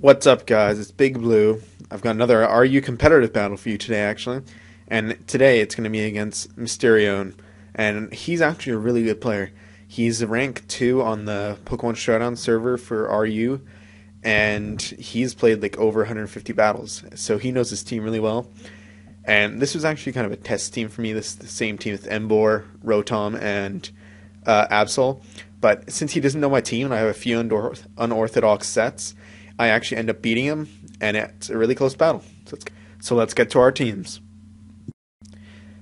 What's up, guys? It's Big Blue. I've got another RU competitive battle for you today, actually. And today it's going to be against Mysterionne. And he's actually a really good player. He's rank 2 on the Pokemon Showdown server for RU. And he's played like over 150 battles. So he knows his team really well. And this was actually kind of a test team for me. This is the same team with Emboar, Rotom, and Absol. But since he doesn't know my team and I have a few unorthodox sets, I actually end up beating him, and it's a really close battle. So let's get to our teams.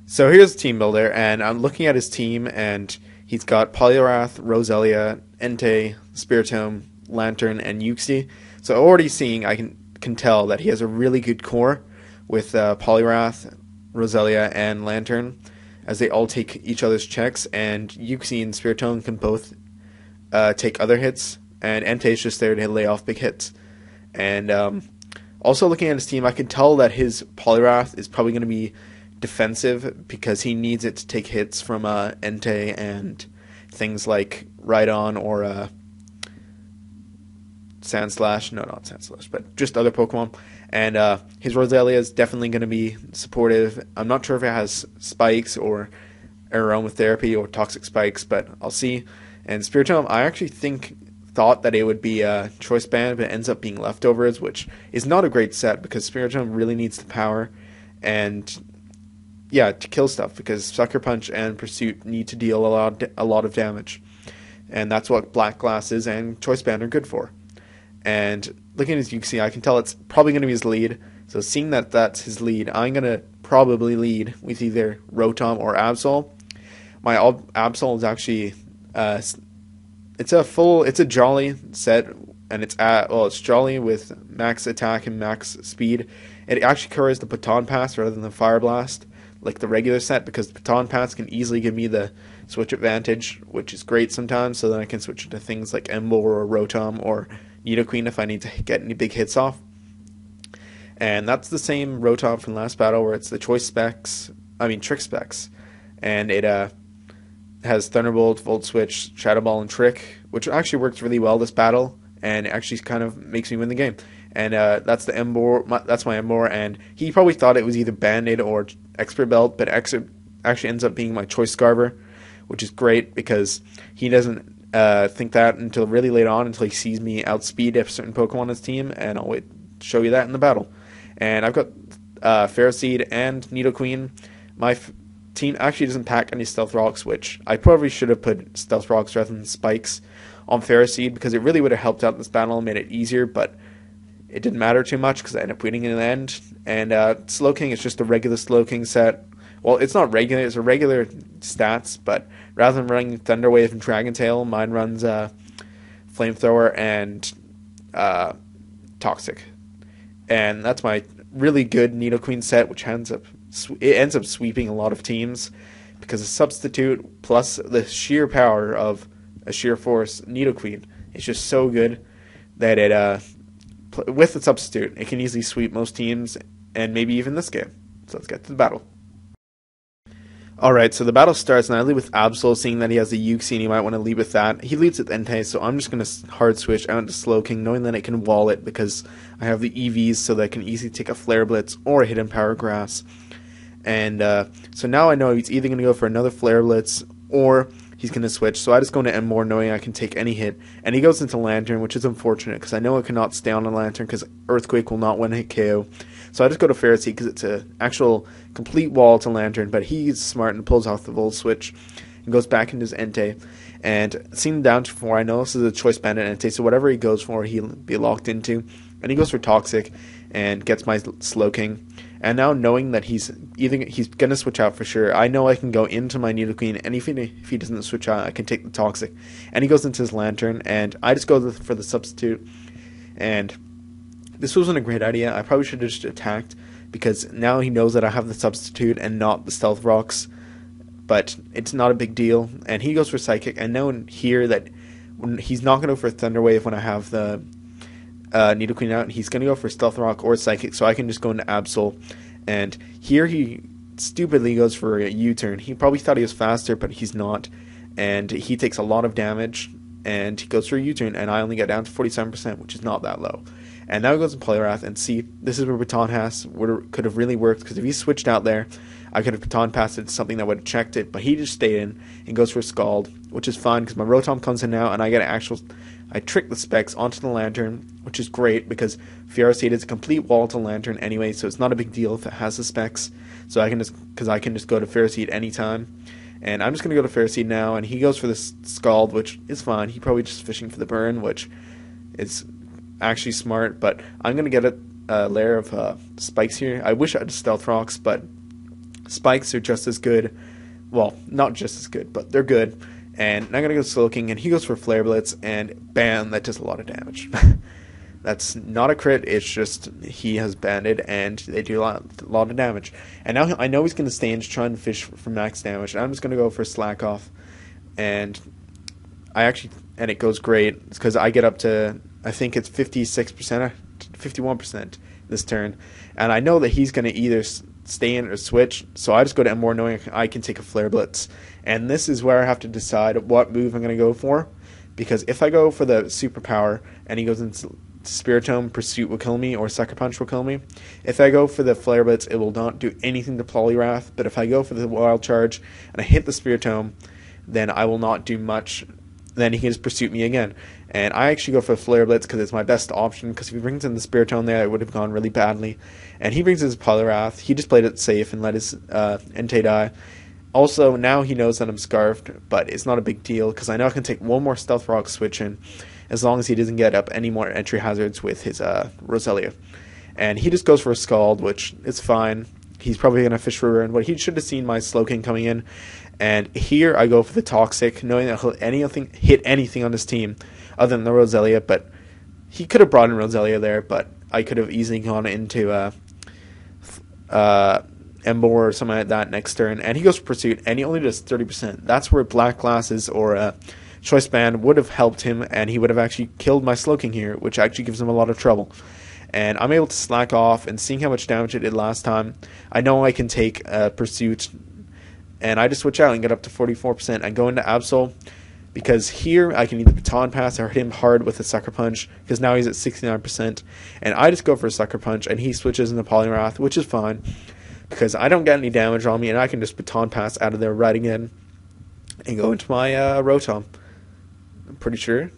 So here's the team builder, and I'm looking at his team, and he's got Poliwrath, Roselia, Entei, Spiritomb, Lantern, and Uxie. So already seeing, I can tell that he has a really good core with Poliwrath, Roselia, and Lantern, as they all take each other's checks, and Uxie and Spiritomb can both take other hits, and Entei is just there to lay off big hits. And also looking at his team, I can tell that his Poliwrath is probably going to be defensive because he needs it to take hits from Entei and things like Rhydon or Sandslash. No, not Sandslash, but just other Pokemon. And his Roselia is definitely going to be supportive. I'm not sure if it has spikes or aromatherapy or toxic spikes, but I'll see. And Spiritomb, I actually thought that it would be a choice band, but it ends up being leftovers, which is not a great set because Spiritomb really needs the power and to kill stuff, because Sucker Punch and Pursuit need to deal a lot of damage, and that's what Black Glasses and Choice Band are good for. And looking at his Uxie, I can tell it's probably going to be his lead. So seeing that that's his lead, I'm going to probably lead with either Rotom or Absol. My Absol is actually it's a Jolly set, and it's Jolly with max attack and max speed. It actually covers the Baton Pass rather than the Fire Blast, like the regular set, because the Baton Pass can easily give me the switch advantage, which is great sometimes, so then I can switch into things like Emboar or Rotom or Nidoqueen if I need to get any big hits off. And that's the same Rotom from last battle, where it's the Trick Specs, and it has Thunderbolt, Volt Switch, Shadow Ball, and Trick, which actually works really well this battle, and it actually kind of makes me win the game. And that's the Emboar. That's my Emboar, and he probably thought it was either Band-Aid or Expert Belt, but Expert actually ends up being my Choice Scarver, which is great because he doesn't think that until really late on, until he sees me outspeed a certain Pokemon on his team, and I'll wait to show you that in the battle. And I've got Ferroseed and Nidoqueen. My team actually doesn't pack any Stealth Rocks, which I probably should have put Stealth Rocks rather than Spikes on Ferroseed, because it really would have helped out in this battle and made it easier, but it didn't matter too much because I ended up winning in the end. And Slowking is just a regular Slowking set. Well, it's not regular, it's a regular stats, but rather than running Thunder Wave and Dragon Tail, mine runs Flamethrower and Toxic. And that's my really good Nidoqueen set, which ends up sweeping a lot of teams, because a substitute plus the sheer power of a sheer force Nidoqueen is just so good that it with the substitute it can easily sweep most teams, and maybe even this game. So let's get to the battle. Alright, so the battle starts, and I lead with Absol, seeing that he has a Uxie and he might want to lead with that. He leads with Entei, so I'm just going to hard switch out into Slowking, knowing that it can wall it because I have the EVs, so that I can easily take a Flare Blitz or a Hidden Power Grass. And so now I know he's either going to go for another Flare Blitz or he's going to switch. So I just go into Emboar, knowing I can take any hit. And he goes into Lantern, which is unfortunate because I know I cannot stay on a Lantern because Earthquake will not one-hit KO. So I just go to Ferroseed because it's an actual complete wall to Lantern, but he's smart and pulls off the Volt Switch and goes back into his Entei. And seeing down to 4, I know this is a Choice Bandit Entei, so whatever he goes for, he'll be locked into. And he goes for Toxic and gets my Slowking. And now knowing that he's going to switch out for sure, I know I can go into my Nidoqueen, and if he doesn't switch out, I can take the Toxic. And he goes into his Lantern, and I just go for the substitute. And this wasn't a great idea. I probably should have just attacked, because now he knows that I have the substitute and not the Stealth Rocks. But it's not a big deal. And he goes for Psychic, and now here that he's not going to go for Thunder Wave when I have the Nidoqueen out, and he's going to go for Stealth Rock or Psychic, so I can just go into Absol. And here he stupidly goes for a U-turn. He probably thought he was faster, but he's not. And he takes a lot of damage, and he goes for a U-turn, and I only get down to 47%, which is not that low. And now he goes to Poliwrath, and see, this is where Baton Pass could have really worked, because if he switched out there, I could have Baton Passed it to something that would have checked it, but he just stayed in and goes for a Scald, which is fine, because my Rotom comes in now, and I get an actual... I trick the specs onto the Lantern, which is great, because Ferroseed is a complete wall to Lantern anyway, so it's not a big deal if it has the specs, so I can just go to Ferroseed anytime. And I'm just going to go to Ferroseed now, and he goes for this Scald, which is fine. He probably just fishing for the burn, which is actually smart, but I'm going to get a layer of spikes here. I wish I had Stealth Rocks, but spikes are just as good. Well, not just as good, but they're good. And I'm going to go Slowking, and he goes for Flare Blitz, and bam, that does a lot of damage. That's not a crit, it's just he has banded, and they do a lot of damage. And now I know he's going to stay in trying to fish for max damage, and I'm just going to go for Slack Off. And it goes great, because I get up to, I think it's 56% or 51% this turn. And I know that he's going to either stay in or switch, so I just go to Emboar knowing I can take a Flare Blitz. And this is where I have to decide what move I'm going to go for, because if I go for the Superpower and he goes into Spiritomb, Pursuit will kill me, or Sucker Punch will kill me. If I go for the Flare Blitz, it will not do anything to Poliwrath, but if I go for the Wild Charge and I hit the Spiritomb, then I will not do much. Then he can just Pursuit me again. And I actually go for Flare Blitz because it's my best option, because if he brings in the Spiritomb there, it would have gone really badly. And he brings in his Poliwrath. He just played it safe and let his Entei die. Also, now he knows that I'm Scarfed, but it's not a big deal, because I know I can take one more Stealth Rock switch in, as long as he doesn't get up any more entry hazards with his Roselia. And he just goes for a Scald, which is fine. He's probably going to fish for Burn, but he should have seen my Slowking coming in. And here I go for the Toxic, knowing that he'll hit anything on this team other than the Roselia, but he could have brought in Roselia there, but I could have easily gone into Emboar or something like that next turn. And he goes for Pursuit, and he only does 30%. That's where Black Glasses or Choice Band would have helped him, and he would have actually killed my Slowking here, which actually gives him a lot of trouble. And I'm able to Slack Off, and seeing how much damage it did last time, I know I can take Pursuit, and I just switch out and get up to 44%. I go into Absol, because here I can either Baton Pass or hit him hard with a Sucker Punch, because now he's at 69%, and I just go for a Sucker Punch, and he switches into Poliwrath, which is fine, because I don't get any damage on me, and I can just Baton Pass out of there right again, and go into my Rotom. I'm pretty sure.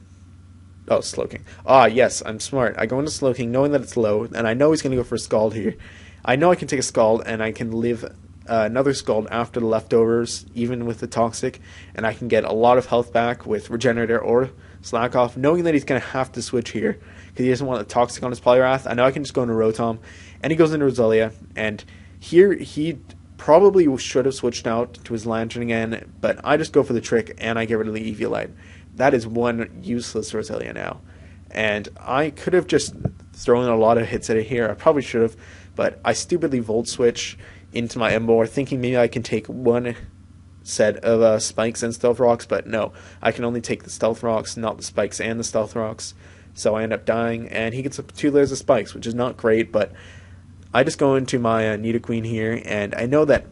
Oh, Slowking. Ah, yes, I'm smart. I go into Slowking knowing that it's low, and I know he's going to go for a Scald here. I know I can take a Scald, and I can live another Scald after the leftovers, even with the Toxic, and I can get a lot of health back with Regenerator or Slack Off, knowing that he's going to have to switch here, because he doesn't want the Toxic on his Poliwrath. I know I can just go into Rotom, and he goes into Roselia, and here he probably should have switched out to his Lantern again, but I just go for the trick, and I get rid of the Eviolite. That is one useless Roselia now. And I could have just thrown a lot of hits at it here. I probably should have, but I stupidly Volt Switch into my Emboar, thinking maybe I can take one set of Spikes and Stealth Rocks, but no. I can only take the Stealth Rocks, not the Spikes and the Stealth Rocks. So I end up dying, and he gets up 2 layers of Spikes, which is not great, but I just go into my Nidoqueen here, and I know that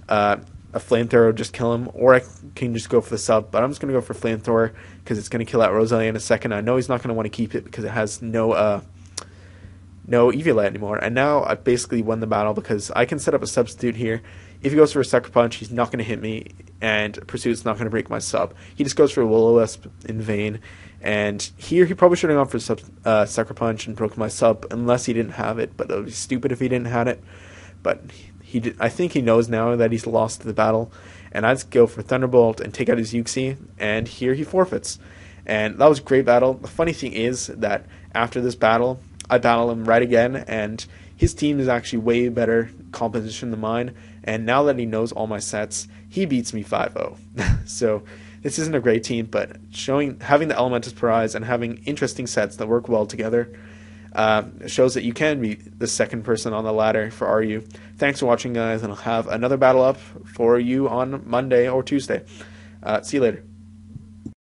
a Flamethrower will just kill him, or I can just go for the sub, but I'm just going to go for Flamethrower, because it's going to kill out Roselia in a second. I know he's not going to want to keep it, because it has no Eviolite anymore, and now I've basically won the battle, because I can set up a substitute here. If he goes for a Sucker Punch, he's not going to hit me, and Pursuit's not going to break my sub. He just goes for a Will-O-Wisp in vain, and here he probably should have gone for Sucker Punch and broke my sub, unless he didn't have it, but it would be stupid if he didn't have it. But he did. I think he knows now that he's lost the battle, and I just go for Thunderbolt and take out his Uxie, and here he forfeits. And that was a great battle. The funny thing is that after this battle, I battle him right again, and his team is actually way better composition than mine, and now that he knows all my sets, he beats me 5-0. So this isn't a great team, but having the Elementus Prize and having interesting sets that work well together shows that you can be the second person on the ladder for RU. Thanks for watching, guys, and I'll have another battle up for you on Monday or Tuesday. See you later.